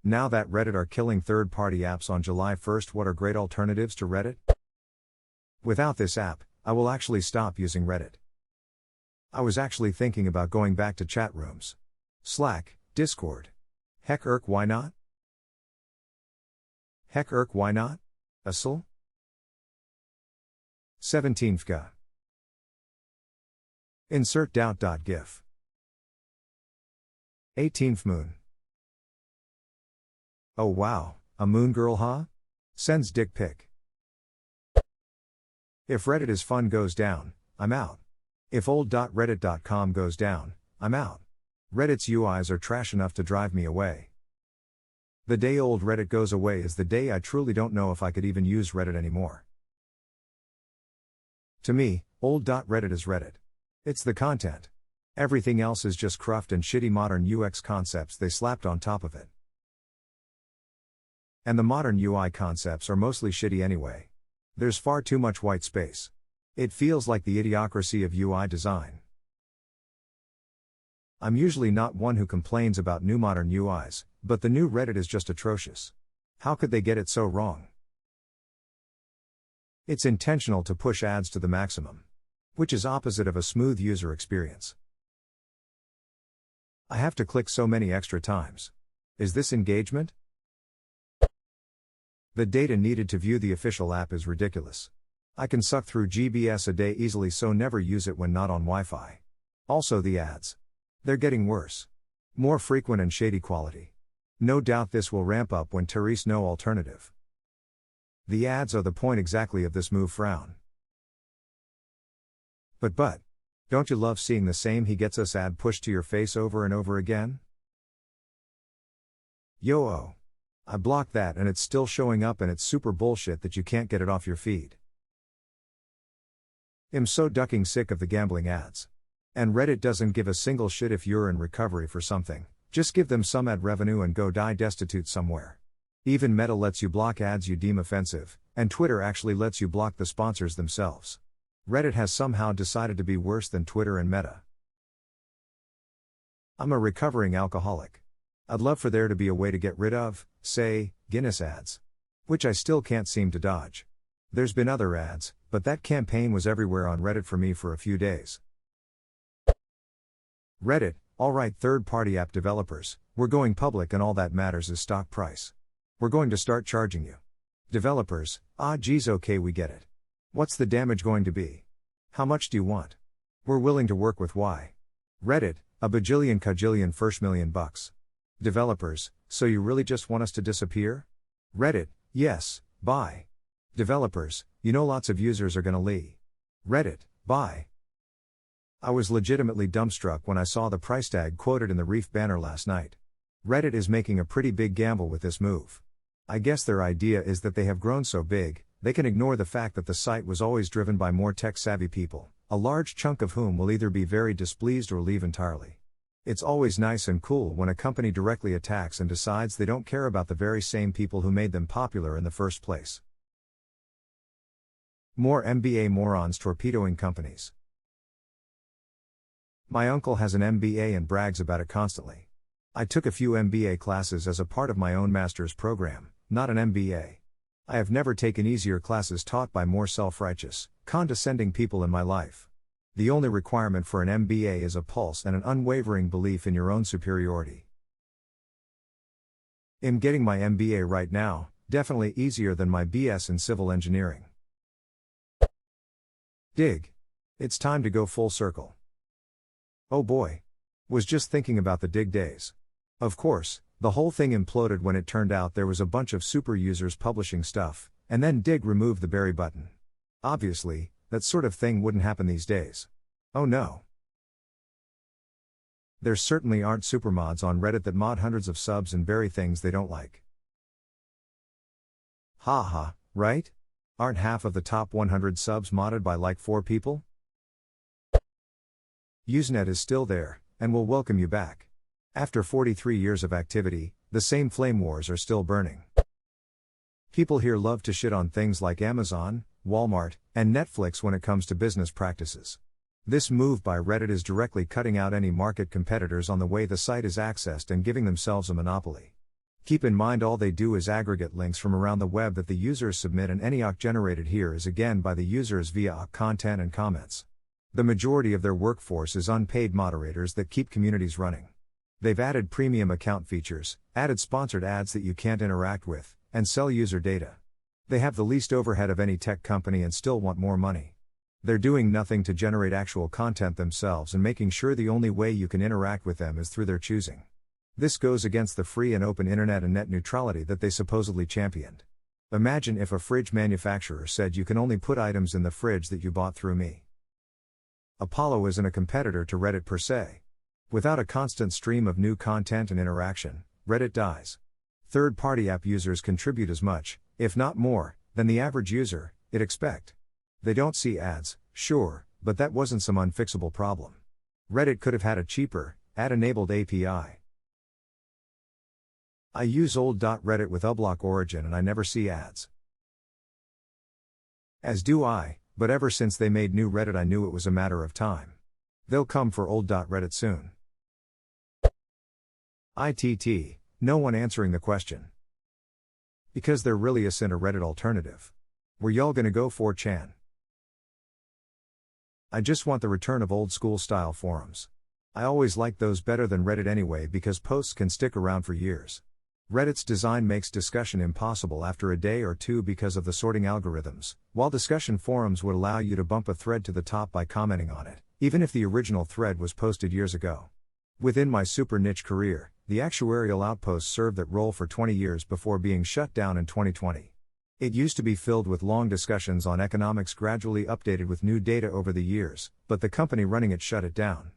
Now that Reddit are killing third-party apps on July 1st, what are great alternatives to Reddit? Without this app, I will actually stop using Reddit. I was actually thinking about going back to chat rooms. Slack, Discord. Heck why not? Heck why not? Asl? 17th. Insert doubt.gif. 18th moon. Oh wow, a moon girl huh? Sends dick pic. If Reddit is fun goes down, I'm out. If old.reddit.com goes down, I'm out. Reddit's UIs are trash enough to drive me away. The day old Reddit goes away is the day I truly don't know if I could even use Reddit anymore. To me, old.reddit is Reddit. It's the content. Everything else is just cruft and shitty modern UX concepts they slapped on top of it. And the modern UI concepts are mostly shitty anyway. There's far too much white space. It feels like the idiocracy of UI design. I'm usually not one who complains about new modern UIs, but the new Reddit is just atrocious. How could they get it so wrong? It's intentional to push ads to the maximum, which is opposite of a smooth user experience. I have to click so many extra times. Is this engagement? The data needed to view the official app is ridiculous. I can suck through GBs a day easily, so never use it when not on Wi-Fi. Also the ads. They're getting worse. More frequent and shady quality. No doubt this will ramp up when Therese no alternative. The ads are the point exactly of this move. Frown. But, don't you love seeing the same he gets us ad pushed to your face over and over again? Yo-oh. I blocked that and it's still showing up, and it's super bullshit that you can't get it off your feed. I'm so ducking sick of the gambling ads. And Reddit doesn't give a single shit if you're in recovery for something, just give them some ad revenue and go die destitute somewhere. Even Meta lets you block ads you deem offensive, and Twitter actually lets you block the sponsors themselves. Reddit has somehow decided to be worse than Twitter and Meta. I'm a recovering alcoholic. I'd love for there to be a way to get rid of, say, Guinness ads. Which I still can't seem to dodge. There's been other ads, but that campaign was everywhere on Reddit for me for a few days. Reddit, alright third-party app developers, we're going public and all that matters is stock price. We're going to start charging you. Developers, geez okay we get it. What's the damage going to be? How much do you want? We're willing to work with Y. Reddit, a bajillion cajillion first $1,000,000. Developers, so you really just want us to disappear? Reddit, yes, bye. Developers, you know lots of users are gonna leave. Reddit, bye. I was legitimately dumbstruck when I saw the price tag quoted in the Reef banner last night. Reddit is making a pretty big gamble with this move. I guess their idea is that they have grown so big, they can ignore the fact that the site was always driven by more tech-savvy people, a large chunk of whom will either be very displeased or leave entirely. It's always nice and cool when a company directly attacks and decides they don't care about the very same people who made them popular in the first place. More MBA morons torpedoing companies. My uncle has an MBA and brags about it constantly. I took a few MBA classes as a part of my own master's program, not an MBA. I have never taken easier classes taught by more self-righteous, condescending people in my life. The only requirement for an MBA is a pulse and an unwavering belief in your own superiority. I'm getting my MBA right now, definitely easier than my BS in civil engineering. Dig. It's time to go full circle. Oh boy. Was just thinking about the Dig days. Of course, the whole thing imploded when it turned out there was a bunch of super users publishing stuff, and then Dig removed the bury button. Obviously, that sort of thing wouldn't happen these days. Oh no. There certainly aren't supermods on Reddit that mod hundreds of subs and bury things they don't like. Haha, right? Aren't half of the top 100 subs modded by like 4 people? Usenet is still there, and will welcome you back. After 43 years of activity, the same flame wars are still burning. People here love to shit on things like Amazon, Walmart, and Netflix when it comes to business practices. This move by Reddit is directly cutting out any market competitors on the way the site is accessed and giving themselves a monopoly. Keep in mind all they do is aggregate links from around the web that the users submit, and any OC generated here is again by the users via OC content and comments. The majority of their workforce is unpaid moderators that keep communities running. They've added premium account features, added sponsored ads that you can't interact with, and sell user data. They have the least overhead of any tech company and still want more money. They're doing nothing to generate actual content themselves and making sure the only way you can interact with them is through their choosing. This goes against the free and open internet and net neutrality that they supposedly championed. Imagine if a fridge manufacturer said you can only put items in the fridge that you bought through me. Apollo isn't a competitor to Reddit per se. Without a constant stream of new content and interaction, Reddit dies. Third-party app users contribute as much, if not more, than the average user, it'd expect. They don't see ads, sure, but that wasn't some unfixable problem. Reddit could have had a cheaper, ad-enabled API. I use old.reddit with uBlock origin and I never see ads. As do I, but ever since they made new Reddit I knew it was a matter of time. They'll come for old.reddit soon. ITT, no one answering the question. Because there really isn't a Reddit alternative. Were y'all gonna go 4chan? I just want the return of old school style forums. I always liked those better than Reddit anyway because posts can stick around for years. Reddit's design makes discussion impossible after a day or two because of the sorting algorithms, while discussion forums would allow you to bump a thread to the top by commenting on it, even if the original thread was posted years ago. Within my super niche career, the actuarial outpost served that role for 20 years before being shut down in 2020. It used to be filled with long discussions on economics gradually updated with new data over the years, but the company running it shut it down.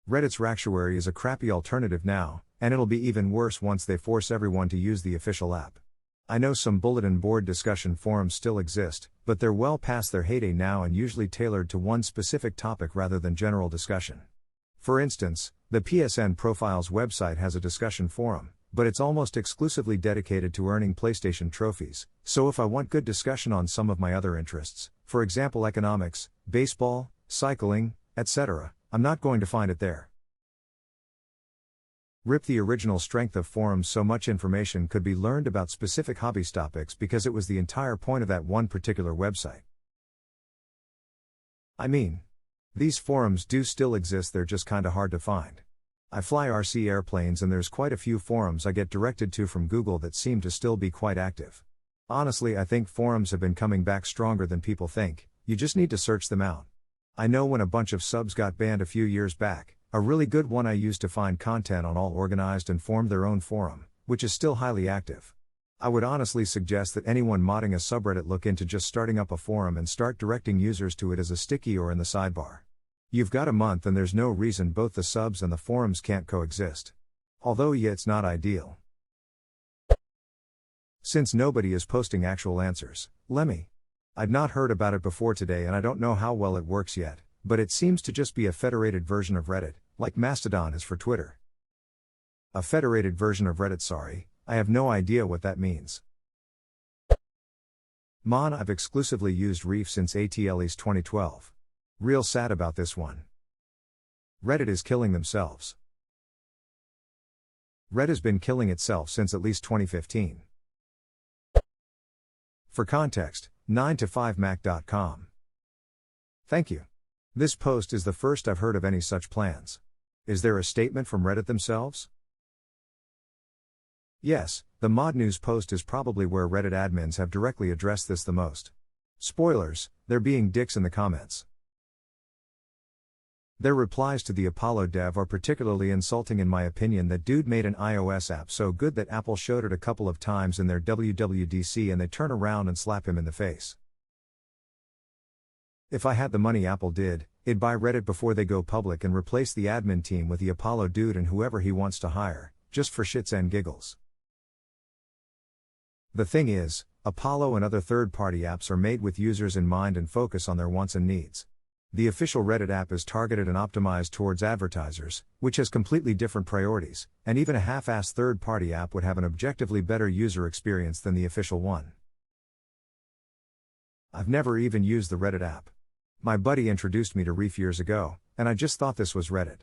Reddit's Ractuary is a crappy alternative now, and it'll be even worse once they force everyone to use the official app. I know some bulletin board discussion forums still exist, but they're well past their heyday now and usually tailored to one specific topic rather than general discussion. For instance, the PSN Profiles website has a discussion forum, but it's almost exclusively dedicated to earning PlayStation trophies, so if I want good discussion on some of my other interests, for example economics, baseball, cycling, etc., I'm not going to find it there. Rip the original strength of forums. So much information could be learned about specific hobbies topics because it was the entire point of that one particular website. I mean, these forums do still exist, they're just kinda hard to find. I fly RC airplanes and there's quite a few forums I get directed to from Google that seem to still be quite active. Honestly, I think forums have been coming back stronger than people think, you just need to search them out. I know when a bunch of subs got banned a few years back, a really good one I used to find content on all organized and formed their own forum, which is still highly active. I would honestly suggest that anyone modding a subreddit look into just starting up a forum and start directing users to it as a sticky or in the sidebar. You've got a month and there's no reason both the subs and the forums can't coexist. Although yeah, it's not ideal. Since nobody is posting actual answers, Lemmy. I'd not heard about it before today and I don't know how well it works yet, but it seems to just be a federated version of Reddit, like Mastodon is for Twitter. A federated version of Reddit, sorry, I have no idea what that means. I've exclusively used Reef since ATLE's 2012. Real sad about this one. Reddit is killing themselves. Reddit has been killing itself since at least 2015. For context, 9to5mac.com. Thank you. This post is the first I've heard of any such plans. Is there a statement from Reddit themselves? Yes, the mod news post is probably where Reddit admins have directly addressed this the most. Spoilers, they're being dicks in the comments. Their replies to the Apollo dev are particularly insulting in my opinion. That dude made an iOS app so good that Apple showed it a couple of times in their WWDC and they turn around and slap him in the face. If I had the money Apple did, it'd buy Reddit before they go public and replace the admin team with the Apollo dude and whoever he wants to hire, just for shits and giggles. The thing is, Apollo and other third-party apps are made with users in mind and focus on their wants and needs. The official Reddit app is targeted and optimized towards advertisers, which has completely different priorities, and even a half-assed third-party app would have an objectively better user experience than the official one. I've never even used the Reddit app. My buddy introduced me to Reef years ago, and I just thought this was Reddit.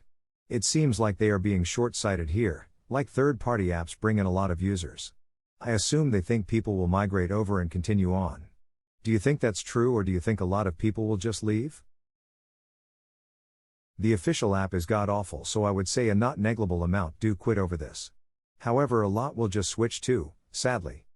It seems like they are being short-sighted here, like third-party apps bring in a lot of users. I assume they think people will migrate over and continue on. Do you think that's true, or do you think a lot of people will just leave? The official app is god awful, so I would say a not negligible amount do quit over this. However, a lot will just switch too, sadly.